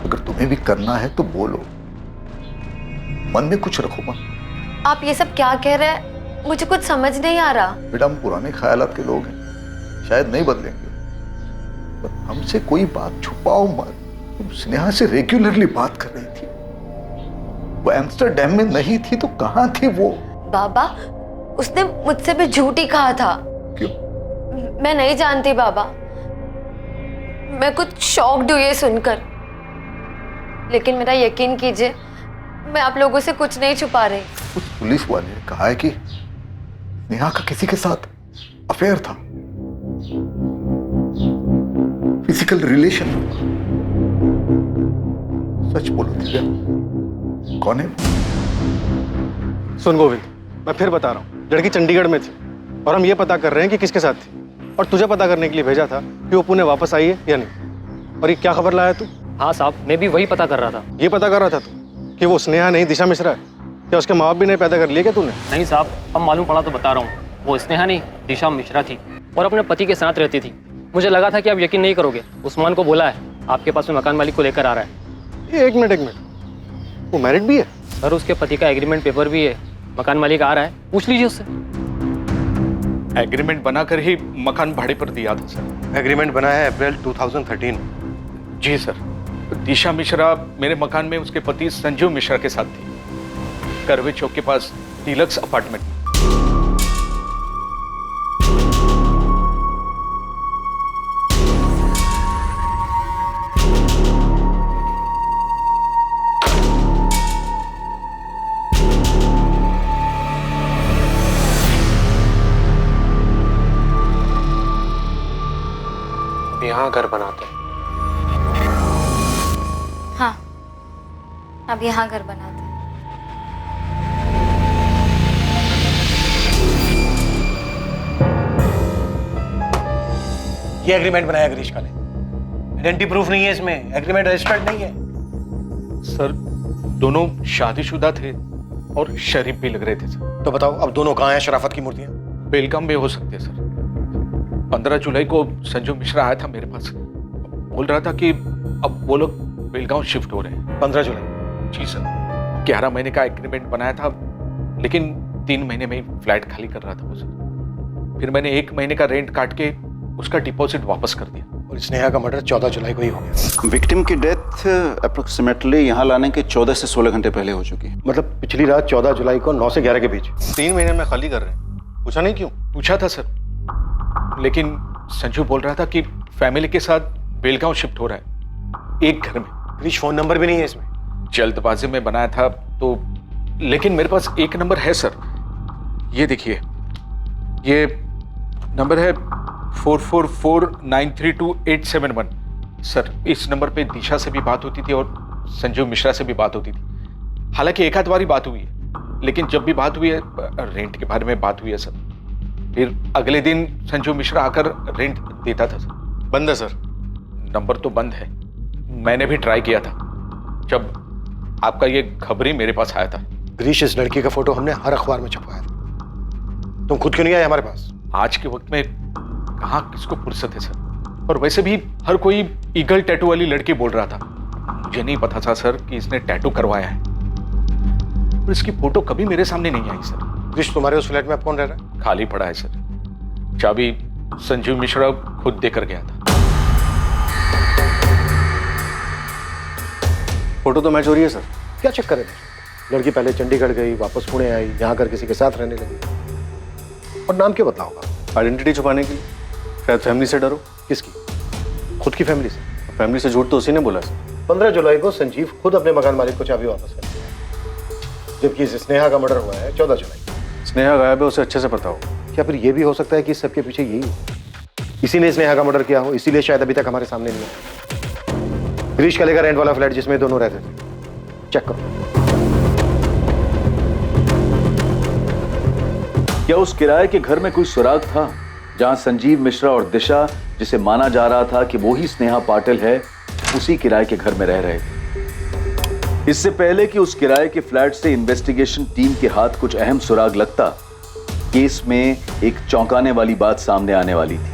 अगर तुम्हें भी करना है तो बोलो, मन में कुछ रखो मत। आप ये सब क्या कह रहे हैं? मुझे कुछ समझ नहीं आ रहा। बेटा हम पुराने ख्यालात के लोग हैं, शायद नहीं बदलेंगे, पर हमसे कोई बात छुपाओ मत। तुम स्नेहा से रेगुलरली बात कर रही थी, वो एम्स्टर्डम में नहीं थी तो कहां थी वो? बाबा, उसने मुझसे भी झूठ ही कहा था। क्यों? मैं नहीं जानती बाबा, मैं कुछ शॉक्ड हुई ये सुनकर। लेकिन मेरा यकीन कीजिए, मैं आप लोगों से कुछ नहीं छुपा रही। उस पुलिस वाले ने कहा है कि नेहा का किसी के साथ अफेयर था। Physical relation. सच बोलो दिव्या, कौन है? सुन गोविंद, मैं फिर बता रहा हूँ, लड़की चंडीगढ़ में थी और हम ये पता कर रहे हैं कि किसके साथ थी, और तुझे पता करने के लिए भेजा था कि वो पुणे वापस आई है या नहीं। और ये क्या खबर लाया तू? हाँ साहब, मैं भी वही पता कर रहा था। ये पता कर रहा था तू कि वो स्नेहा नहीं दिशा मिश्रा है? क्या उसके माँ बाप भी नहीं पैदा कर लिए क्या तूने? नहीं साहब, अब मालूम पड़ा तो बता रहा हूँ। वो स्नेहा नहीं, दिशा मिश्रा थी और अपने पति के साथ रहती थी। मुझे लगा था कि आप यकीन नहीं करोगे, उस्मान को बोला है आपके पास में मकान मालिक को लेकर आ रहा है। एक मिनट, वो मैरिड भी है? सर, उसके पति का एग्रीमेंट पेपर भी है, मकान मालिक आ रहा है, पूछ लीजिए उससे। एग्रीमेंट बनाकर ही मकान भाड़े पर दिया था सर। एग्रीमेंट बना है अप्रैल 2013। जी सर। दिशा मिश्रा मेरे मकान में उसके पति संजीव मिश्रा के साथ थी, करवे चौक के पास डीलक्स अपार्टमेंट। यहाँ घर बनाते हैं। हाँ, अब यहाँ घर बनाते हैं। ये एग्रीमेंट बनाया ग्रीष्मा ने। आइडेंटिटी प्रूफ नहीं है इसमें, एग्रीमेंट रजिस्टर्ड नहीं है। सर, दोनों शादीशुदा थे और शरीफ भी लग रहे थे सर। तो बताओ, अब दोनों कहाँ हैं शराफत की मूर्तियां? बेलगाम में हो सकते हैं सर। 15 जुलाई को संजू मिश्रा आया था मेरे पास, बोल रहा था कि अब वो लोग बेलगांव शिफ्ट हो रहे हैं। 15 जुलाई? जी सर। 11 महीने का एग्रीमेंट बनाया था, लेकिन 3 महीने में ही फ्लैट खाली कर रहा था वो सर। फिर मैंने 1 महीने का रेंट काट के उसका डिपॉजिट वापस कर दिया। और स्नेहा का मर्डर 14 जुलाई को ही हो गया। विक्टिम की डेथ अप्रोक्सीमेटली यहाँ लाने के 14 से 16 घंटे पहले हो चुकी है। मतलब पिछली रात 14 जुलाई को 9 से 11 के बीच। 3 महीने में खाली कर रहे हैं, पूछा नहीं क्यों? पूछा था सर, लेकिन संजू बोल रहा था कि फैमिली के साथ बेलगांव शिफ्ट हो रहा है, एक घर में। क्रिश फोन नंबर भी नहीं है इसमें? जल्दबाजी में बनाया था तो, लेकिन मेरे पास एक नंबर है सर। ये देखिए, ये नंबर है 444932 सर। इस नंबर पे दिशा से भी बात होती थी और संजीव मिश्रा से भी बात होती थी। हालांकि एक आध बारी बात हुई है, लेकिन जब भी बात हुई है रेंट के बारे में बात हुई है सर। फिर अगले दिन संजीव मिश्रा आकर रेंट देता था सर। बंद है सर? नंबर तो बंद है, मैंने भी ट्राई किया था जब आपका ये खबरी मेरे पास आया था। ग्रीश, इस लड़की का फोटो हमने हर अखबार में छपवाया था, तुम खुद क्यों नहीं आए हमारे पास? आज के वक्त में कहाँ किसको फुर्सत है सर, और वैसे भी हर कोई ईगल टैटू वाली लड़की बोल रहा था। मुझे नहीं पता था सर कि इसने टैटू करवाया है, और इसकी फोटो कभी मेरे सामने नहीं आई सर। ग्रीश, तुम्हारे उस फ्लैट में अब कौन रह रहा है? खाली पड़ा है सर, चाबी संजीव मिश्रा खुद देकर गया था। फोटो तो मैच हो रही है सर। क्या चक्कर है? लड़की पहले चंडीगढ़ गई, वापस पुणे आई, यहाँ कर किसी के साथ रहने लगी, और नाम क्यों बदला होगा? आइडेंटिटी छुपाने के लिए, शायद फैमिली से डरो। किसकी? खुद की फैमिली से? फैमिली से झूठ तो उसी ने बोला सर। 15 जुलाई को संजीव खुद अपने मकान मालिक को चाबी वापस कर दिया, जबकि स्नेहा का मर्डर हुआ है 14 जुलाई। स्नेहा गायब है, उसे अच्छे से पता हो। क्या फिर ये भी हो सकता है कि इस सबके पीछे यही हो, इसी ने स्नेहा का मर्डर किया हो, इसीलिए शायद अभी तक हमारे सामने नहीं है। ग्रीश का लेकर रेंट वाला फ्लैट जिसमें दोनों रहते थे, चेक करो। क्या उस किराए के घर में कोई सुराग था जहां संजीव मिश्रा और दिशा, जिसे माना जा रहा था कि वो ही स्नेहा पाटिल है, उसी किराए के घर में रह रहे थे? इससे पहले कि उस किराए के फ्लैट से इन्वेस्टिगेशन टीम के हाथ कुछ अहम सुराग लगता, केस में एक चौंकाने वाली बात सामने आने वाली थी।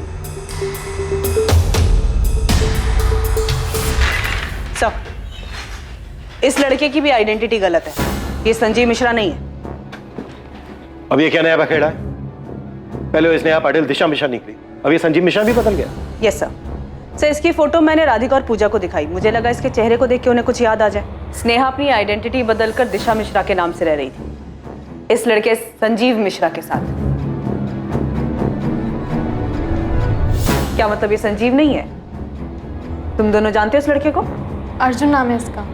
सर, इस लड़के की भी आइडेंटिटी गलत है, ये संजीव मिश्रा नहीं है। अब ये क्या नया बखेड़ा है? पहले वो स्नेहा पाटिल दिशा मिश्रा निकली, अब ये संजीव मिश्रा भी बदल गया। Yes sir. सर, इसकी फोटो मैंने राधिका और पूजा को दिखाई, मुझे लगा इसके चेहरे को देख के उन्हें कुछ याद आ जाए। स्नेहा अपनी आइडेंटिटी बदलकर दिशा मिश्रा के नाम से रह रही थी, इस लड़के संजीव मिश्रा के साथ। क्या मतलब ये संजीव नहीं है? तुम दोनों जानते हो इस लड़के को? अर्जुन नाम है इसका।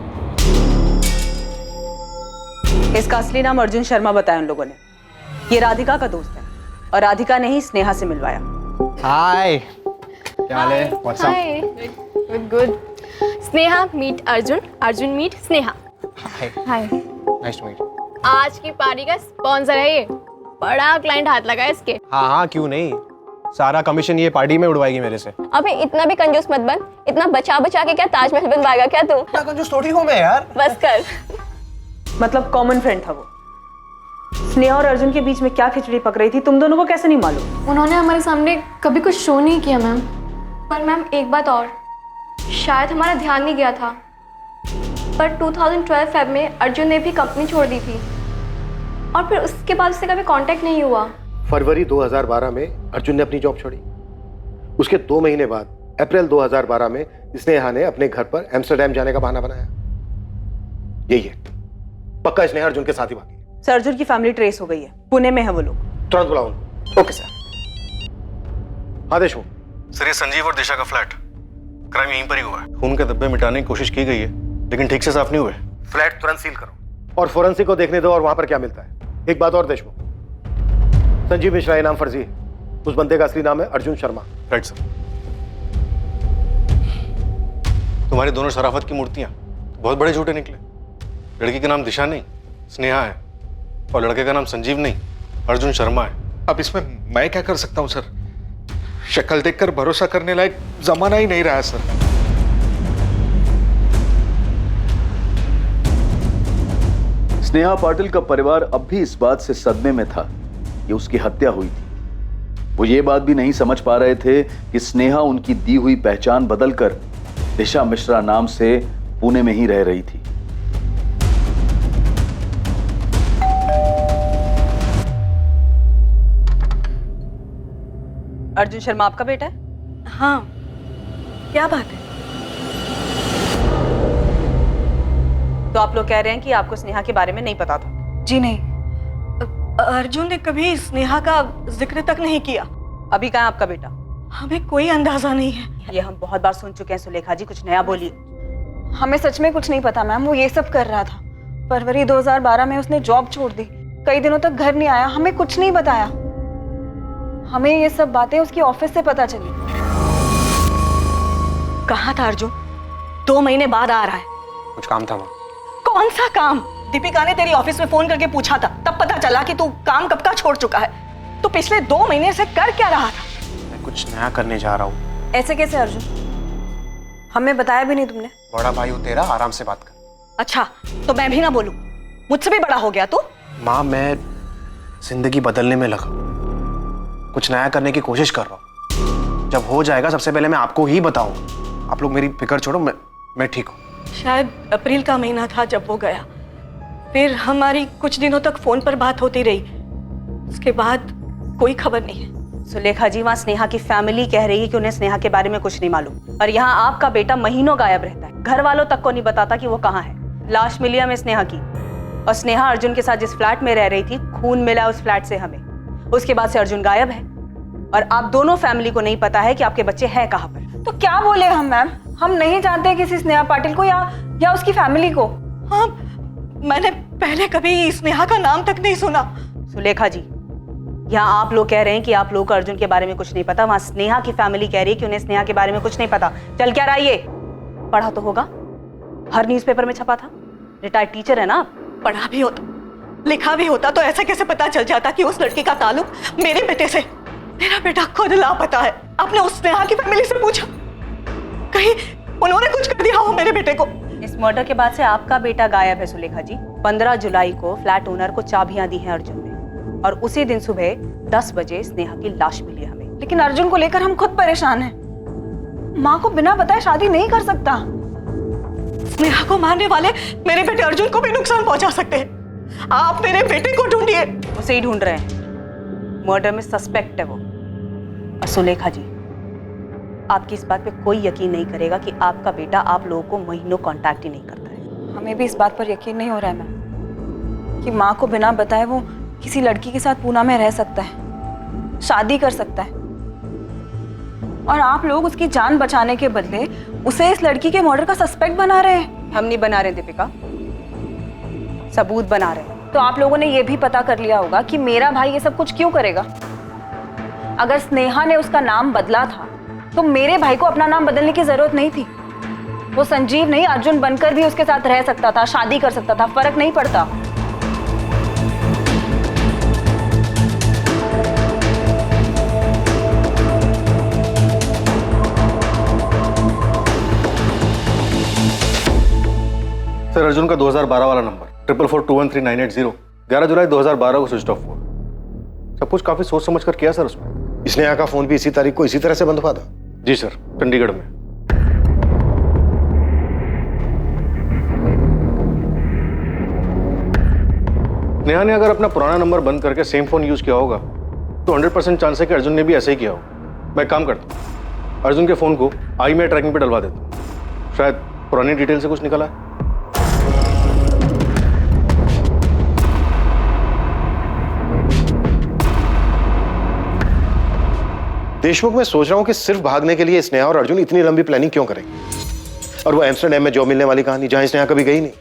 इसका असली नाम अर्जुन शर्मा बताया उन लोगों ने। ये राधिका का दोस्त है और राधिका ने ही स्नेहा से मिलवाया। हाय, क्या हाल है? What's up? Good. Sneha meet Arjun, Arjun meet Sneha. Hi. Nice to meet. आज की पार्टी का स्पॉन्सर है ये, बड़ा क्लाइंट हाथ लगा है इसके। हाँ हाँ, क्यों नहीं, सारा कमीशन ये पार्टी में उड़वाएगी मेरे से। अबे इतना भी कंजूस मत बन, इतना बचा बचा के क्या ताजमहल बनवाएगा क्या तू? इतना कंजूस थोड़ी हूँ मैं यार। बस कर। मतलब कॉमन फ्रेंड था वो। स्नेहा और अर्जुन के बीच में क्या खिचड़ी पक रही थी तुम दोनों को कैसे नहीं मालूम? उन्होंने हमारे सामने कभी कुछ शो नहीं किया मैम। पर मैम एक बात और, शायद हमारा ध्यान नहीं गया था, पर 2012 फेब में अर्जुन ने भी कंपनी छोड़ दी थी और फिर उसके बाद उससे कभी कांटेक्ट नहीं हुआ। फरवरी 2012 में अर्जुन ने अपनी जॉब छोड़ी। उसके 2 महीने बाद अप्रैल 2012 में स्नेहा ने अपने घर पर एम्स्टर्डम जाने का बहाना बनाया। यही है, पक्का स्नेहा अर्जुन के साथ ही भागी। सर अर्जुन की फैमिली ट्रेस हो गई है, पुणे में है वो लोग। तुरंत बुलाओ। Okay sir. हाँ देशमुख सर, ये संजीव और दिशा का फ्लैट, क्राइम यहीं पर ही हुआ है। खून के धब्बे मिटाने की कोशिश की गई है लेकिन ठीक से साफ नहीं हुए। फ्लैट तुरंत सील करो और फोरेंसिक को देखने दो और वहां पर क्या मिलता है। एक बात और देशमुख, संजीव मिश्रा ये नाम फर्जी है, उस बंदे का असली नाम है अर्जुन शर्मा। Right sir. तुम्हारी दोनों शराफत की मूर्तियां बहुत बड़े झूठे निकले। लड़की का नाम दिशा नहीं स्नेहा है और लड़के का नाम संजीव नहीं अर्जुन शर्मा है। अब इसमें मैं क्या कर सकता हूं सर? शक्ल देखकर भरोसा करने लायक जमाना ही नहीं रहा सर। स्नेहा पाटिल का परिवार अब भी इस बात से सदमे में था कि उसकी हत्या हुई थी। वो ये बात भी नहीं समझ पा रहे थे कि स्नेहा उनकी दी हुई पहचान बदलकर दिशा मिश्रा नाम से पुणे में ही रह रही थी। अर्जुन शर्मा आपका बेटा है? हाँ, क्या बात है? तो आप लोग कह रहे हैं कि आपको स्नेहा के बारे में नहीं पता था? जी नहीं, अर्जुन ने कभी स्नेहा का जिक्र तक नहीं किया। अभी कहाँ आपका बेटा? हमें कोई अंदाजा नहीं है। ये हम बहुत बार सुन चुके हैं सुलेखा जी, कुछ नया बोलिए। हमें सच में कुछ नहीं पता मैम, वो ये सब कर रहा था। फरवरी 2012 में उसने जॉब छोड़ दी, कई दिनों तक घर नहीं आया, हमें कुछ नहीं बताया। हमें ये सब बातें उसकी ऑफिस से पता चली। कहाँ था अर्जुन? 2 महीने बाद आ रहा है। कुछ काम था वहाँ। कौन सा काम? दीपिका ने तेरी ऑफिस में फोन करके पूछा था, तब पता चला कि तू काम कब का छोड़ चुका है। तो पिछले 2 महीने से कर क्या रहा था? मैं कुछ नया करने जा रहा हूँ। ऐसे कैसे अर्जुन? हमें बताया भी नहीं तुमने। बड़ा भाई हो तेरा, आराम से बात कर। अच्छा, तो मैं भी ना बोलूं? मुझसे भी बड़ा हो गया तू? माँ, मैं जिंदगी बदलने में लगा, कुछ नया करने की कोशिश कर रहा हूँ। जब हो जाएगा सबसे पहले मैं आपको ही बताऊँ। आप लोग मेरी फिक्र छोड़ो, मैं ठीक हूँ। शायद अप्रैल का महीना था जब वो गया, फिर हमारी कुछ दिनों तक फोन पर बात होती रही, उसके बाद कोई खबर नहीं है। सुलेखा जी, वहाँ स्नेहा की फैमिली कह रही है कि उन्हें स्नेहा के बारे में कुछ नहीं मालूम, और यहाँ आपका बेटा महीनों गायब रहता है, घर वालों तक को नहीं बताता कि वो कहाँ है। लाश मिली हमें स्नेहा की, और स्नेहा अर्जुन के साथ जिस फ्लैट में रह रही थी, खून मिला उस फ्लैट से हमें। उसके बाद से अर्जुन गायब है, और आप दोनों फैमिली को नहीं पता है कि आपके बच्चे हैं कहाँ पर। तो क्या बोले हम मैम? हम नहीं जानते किसी स्नेहा पाटिल को या उसकी फैमिली को। हाँ, मैंने पहले कभी स्नेहा का नाम तक नहीं सुना। सुलेखा जी, यहाँ आप लोग कह रहे हैं कि आप लोगों को अर्जुन के बारे में कुछ नहीं पता, वहाँ स्नेहा की फैमिली कह रही है कि उन्हें स्नेहा के बारे में कुछ नहीं पता। चल क्या रहा ये? पढ़ा तो होगा, हर न्यूज़पेपर में छपा था। रिटायर्ड टीचर है ना आप? पढ़ा भी होता, लिखा भी होता तो ऐसा कैसे पता चल जाता कि उस लड़की का ताल्लुक मेरे बेटे से? मेरा बेटा खुद लापता है। आपने उस स्नेहा की फैमिली से पूछा? कहीं उन्होंने कुछ कर दिया हो मेरे बेटे को? इस मर्डर के बाद से आपका बेटा गायब है सुलेखा जी। 15 जुलाई को फ्लैट ओनर को चाबियां दी हैं अर्जुन ने, और उसी दिन सुबह 10 बजे स्नेहा की लाश मिली है हमें। लेकिन अर्जुन को लेकर हम खुद परेशान हैं। माँ को बिना बताए शादी नहीं कर सकता। स्नेहा को मारने वाले मेरे बेटे अर्जुन को भी नुकसान पहुंचा सकते हैं। आप मेरे बेटे को ढूंढिए। उसे ही ढूंढ रहे हैं, मर्डर में सस्पेक्ट है वो। और सुलेखा जी, आपकी इस बात पे कोई यकीन नहीं करेगा कि आपका बेटा आप लोगों को महीनों कांटेक्ट ही नहीं करता है। हमें भी इस बात पर यकीन नहीं हो रहा है मैम कि माँ को बिना बताए वो किसी लड़की के साथ पूना में रह सकता है, शादी कर सकता है, और आप लोग उसकी जान बचाने के बदले उसे इस लड़की के मर्डर का सस्पेक्ट बना रहे हैं। हम नहीं बना रहे दीपिका, सबूत बना रहे हैं। तो आप लोगों ने ये भी पता कर लिया होगा कि मेरा भाई ये सब कुछ क्यों करेगा। अगर स्नेहा ने उसका नाम बदला था तो मेरे भाई को अपना नाम बदलने की जरूरत नहीं थी। वो संजीव नहीं, अर्जुन बनकर भी उसके साथ रह सकता था, शादी कर सकता था, फर्क नहीं पड़ता। सर अर्जुन का 2012 वाला नंबर 44421398 11 जुलाई 2012 को स्विच ऑफ हुआ। सब कुछ काफी सोच समझ कर किया सर उसमें। स्नेहा का फोन भी इसी तारीख को इसी तरह से बंद हुआ था? जी सर, चंडीगढ़ में। नेहा ने अगर अपना पुराना नंबर बंद करके सेम फोन यूज किया होगा तो 100% चांस है कि अर्जुन ने भी ऐसे ही किया होगा। मैं एक काम करता हूँ, अर्जुन के फोन को IMEI ट्रैकिंग पे डलवा देता हूँ, शायद पुरानी डिटेल से कुछ निकला है। देशमुख, मैं सोच रहा हूं कि सिर्फ भागने के लिए स्नेहा और अर्जुन इतनी लंबी प्लानिंग क्यों करेंगे? और वो एम्स्टरडेम में जॉब मिलने वाली कहानी जहां स्नेहा कभी गई नहीं।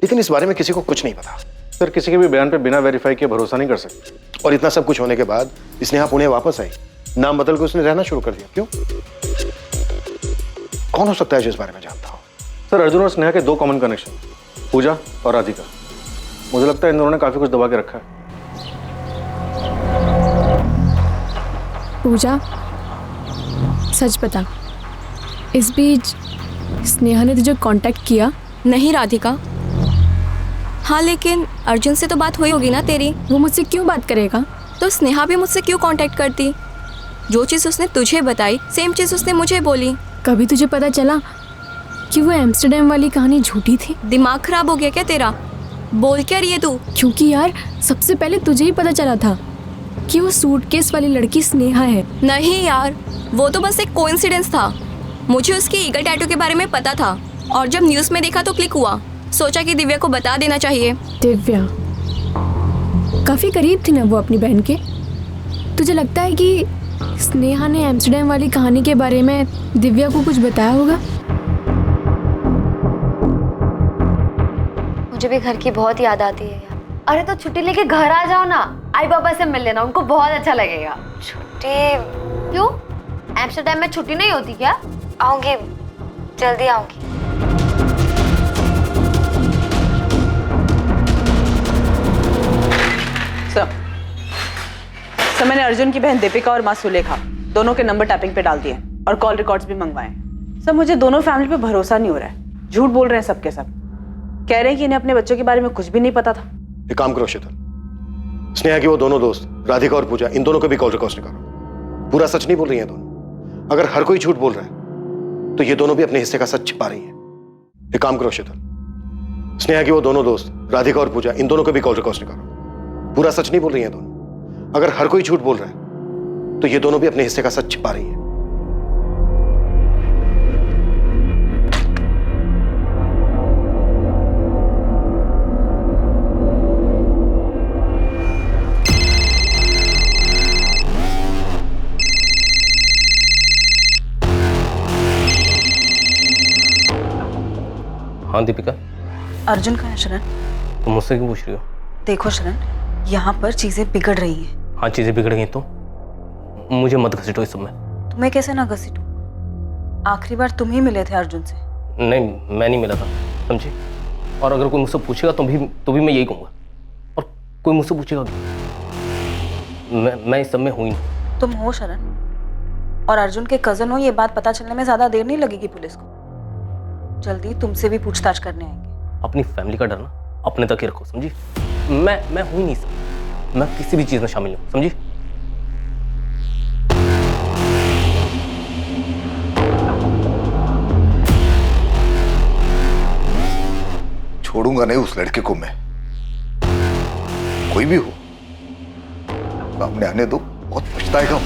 लेकिन इस बारे में किसी को कुछ नहीं पता। सर किसी के भी बयान पे बिना वेरीफाई किए भरोसा नहीं कर सकते। और इतना सब कुछ होने के बाद स्नेहा पुणे वापस आई, नाम बदल के उसने रहना शुरू कर दिया। क्यों? कौन हो सकता है जो इस बारे में जानता हो? सर अर्जुन और स्नेहा के 2 कॉमन कनेक्शन, पूजा और राधिका। मुझे लगता है इन दोनों ने काफी कुछ दबा के रखा है। पूजा, सच बता, इस बीच स्नेहा ने तुझे कांटेक्ट किया? नहीं राधिका। हाँ लेकिन अर्जुन से तो बात हुई होगी ना तेरी? वो मुझसे क्यों बात करेगा? तो स्नेहा भी मुझसे क्यों कांटेक्ट करती? जो चीज़ उसने तुझे बताई सेम चीज़ उसने मुझे बोली। कभी तुझे पता चला कि वो एम्स्टरडेम वाली कहानी झूठी थी? दिमाग खराब हो गया क्या तेरा? बोल क्या रही है तू? क्योंकि यार सबसे पहले तुझे ही पता चला था कि वो सूटकेस वाली लड़की स्नेहा है। नहीं यार, वो तो बस एक कोइंसिडेंस था। मुझे उसके ईगल टैटू के बारे में पता था और जब न्यूज़ में देखा तो क्लिक हुआ। सोचा कि दिव्या को बता देना चाहिए। दिव्या काफी करीब थी ना वो अपनी बहन के। तुझे लगता है कि स्नेहा ने एम्स्टरडेम वाली कहानी के बारे में दिव्या को कुछ बताया होगा? मुझे भी घर की बहुत याद आती है यार। अरे तो छुट्टी लेके घर आ जाओ ना, आई पापा से मिल लेना, उनको बहुत अच्छा लगेगा। छुट्टी क्यों? एम्स्टरडेम में छुट्टी नहीं होती क्या? आऊंगी, जल्दी आऊंगी। सर मैंने अर्जुन की बहन दीपिका और माँ सुलेखा दोनों के नंबर टैपिंग पे डाल दिए और कॉल रिकॉर्ड्स भी मंगवाए। सर मुझे दोनों फैमिली पे भरोसा नहीं हो रहा है। झूठ बोल रहे हैं सबके सब। कह रहे हैं कि इन्हें अपने बच्चों के बारे में कुछ भी नहीं पता था। एक काम करो शीतल, स्नेहा की वो दोनों दोस्त राधिका और पूजा, इन दोनों के भी कॉल रिकॉर्ड्स निकालो। पूरा सच नहीं बोल रही हैं दोनों। अगर हर कोई झूठ बोल रहा है तो ये दोनों भी अपने हिस्से का सच छिपा रही हैं। एक काम करो शीतल, स्नेहा की वो दोनों दोस्त राधिका और पूजा, इन दोनों के भी कॉल रिकॉर्ड्स निकालो। पूरा सच नहीं बोल रही हैं दोनों। अगर हर कोई झूठ बोल रहा है तो ये दोनों भी अपने हिस्से का सच छिपा रही हैं। हाँ दीपिका। अर्जुन कहाँ है शरण? तुम मुझसे क्यों पूछ रही हो? देखो शरण, यहाँ पर चीजें बिगड़ रही हैं। हाँ चीजें बिगड़ गई तो मुझे मत घसीटो इस सब में। तुम्हें कैसे ना घसीटूं? आखिरी बार तुम ही मिले थे अर्जुन से। नहीं मैं नहीं मिला था, समझी? और अगर कोई मुझसे पूछेगा तो भी मैं यही कहूँगा। और कोई मुझसे पूछेगा मैं इस सब में हूँ ही नहीं। तुम हो शरण, और अर्जुन के कजन हो। ये बात पता चलने में ज्यादा देर नहीं लगेगी पुलिस को। जल्दी तुमसे भी पूछताछ करने आएंगे। अपनी फैमिली का डर ना अपने तक ही रखो, समझी? मैं हूँ ही नहीं सब। मैं किसी भी चीज में शामिल नहीं हूँ, समझी? छोड़ूंगा नहीं उस लड़के को मैं। कोई भी हो सामने आने दो, बहुत पछताएगा।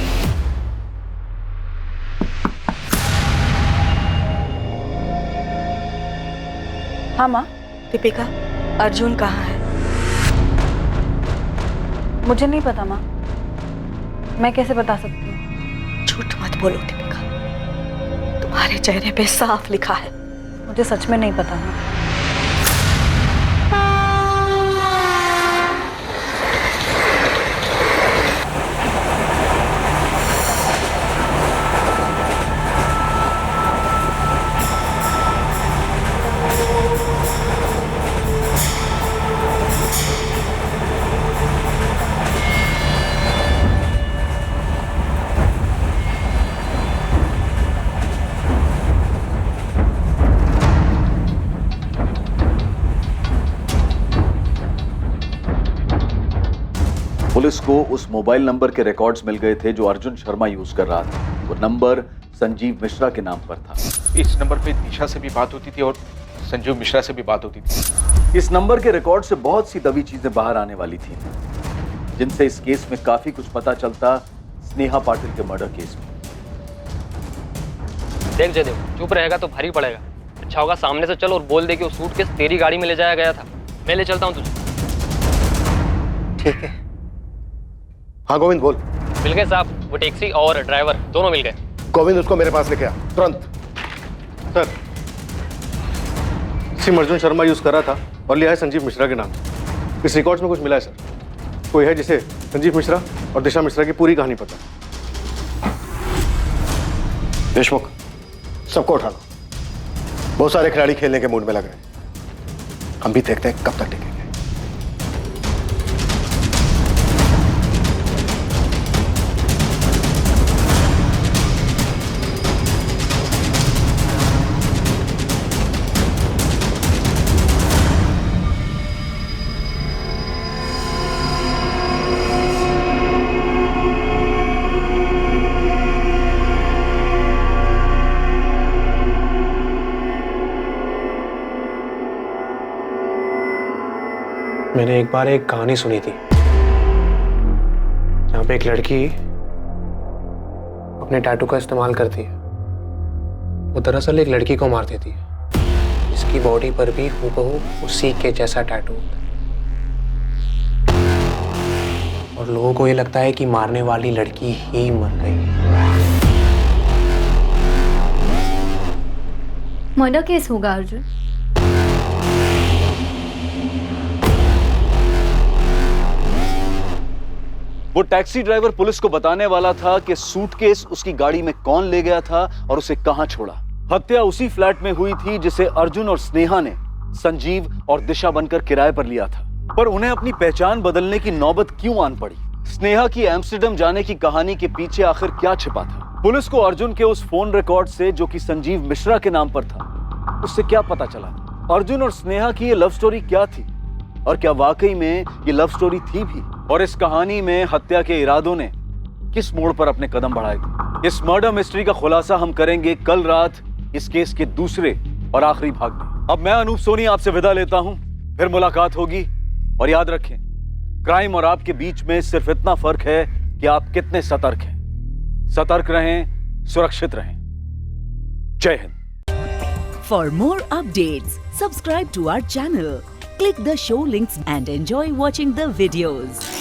हाँ माँ। दीपिका, अर्जुन कहाँ है? मुझे नहीं पता माँ। मैं कैसे बता सकती हूँ? झूठ मत बोलो दीपिका, तुम्हारे चेहरे पे साफ लिखा है। मुझे सच में नहीं पता माँ। पुलिस को उस मोबाइल नंबर के रिकॉर्ड्स मिल गए थे जो अर्जुन शर्मा यूज कर रहा था। वो नंबर संजीव मिश्रा के नाम पर था। इस नंबर पे दिशा से भी बात होती थी और संजीव मिश्रा से भी बात होती थी। इस नंबर के रिकॉर्ड से बहुत सी दबी चीजें बाहर आने वाली थी, जिनसे इस केस में काफी कुछ पता चलता स्नेहा पाटिल के मर्डर केस में। देख जयदेव, चुप रहेगा तो भारी पड़ेगा। अच्छा होगा सामने से चल और बोल दे कि वो सूटकेस तेरी गाड़ी में ले जाया गया था। मैं ले चलता हूँ तुझे। ठीक है। हाँ गोविंद बोल। मिल गए साहब, वो टैक्सी और ड्राइवर दोनों मिल गए। गोविंद उसको मेरे पास लेके आ तुरंत। Sir, SIM Arjun Sharma use कर रहा था और लिया है संजीव मिश्रा के नाम से। इस रिकॉर्ड्स में कुछ मिला है सर। कोई है जिसे संजीव मिश्रा और दिशा मिश्रा की पूरी कहानी पता। देशमुख, सबको उठा लो। बहुत सारे खिलाड़ी खेलने के मूड में लग रहे हैं। हम भी देखते हैं कब तक टिकेंगे। मैंने एक बार एक कहानी सुनी थी जहाँ पे एक लड़की अपने टैटू का इस्तेमाल करती है। वो दरअसल एक लड़की को मार देती है जिसकी बॉडी पर भी हूबहू उसी के जैसा टैटू होता है और लोगों को ये लगता है कि मारने वाली लड़की ही मर गई। मर्डर केस होगा अर्जुन। वो टैक्सी ड्राइवर पुलिस को बताने वाला था कि सूटकेस उसकी गाड़ी में कौन ले गया था और उसे कहां छोड़ा। हत्या उसी फ्लैट में हुई थी जिसे अर्जुन और स्नेहा ने संजीव और दिशा बनकर किराए पर लिया था। पर उन्हें अपनी पहचान बदलने की नौबत क्यों आन पड़ी? स्नेहा की एम्स्टर्डम जाने की कहानी के पीछे आखिर क्या छिपा था? पुलिस को अर्जुन के उस फोन रिकॉर्ड से जो कि संजीव मिश्रा के नाम पर था, उससे क्या पता चला? अर्जुन और स्नेहा की ये लव स्टोरी क्या थी और क्या वाकई में ये लव स्टोरी थी भी? और इस कहानी में हत्या के इरादों ने किस मोड़ पर अपने कदम बढ़ाए थे? इस मर्डर मिस्ट्री का खुलासा हम करेंगे कल रात इस केस के दूसरे और आखिरी भाग में। अब मैं अनूप सोनी आपसे विदा लेता हूं, फिर मुलाकात होगी। और याद रखें, क्राइम और आपके बीच में सिर्फ इतना फर्क है कि आप कितने सतर्क हैं। सतर्क रहें, सुरक्षित रहें। जय Hind. For more updates, subscribe to our channel, click the show links and enjoy watching the videos.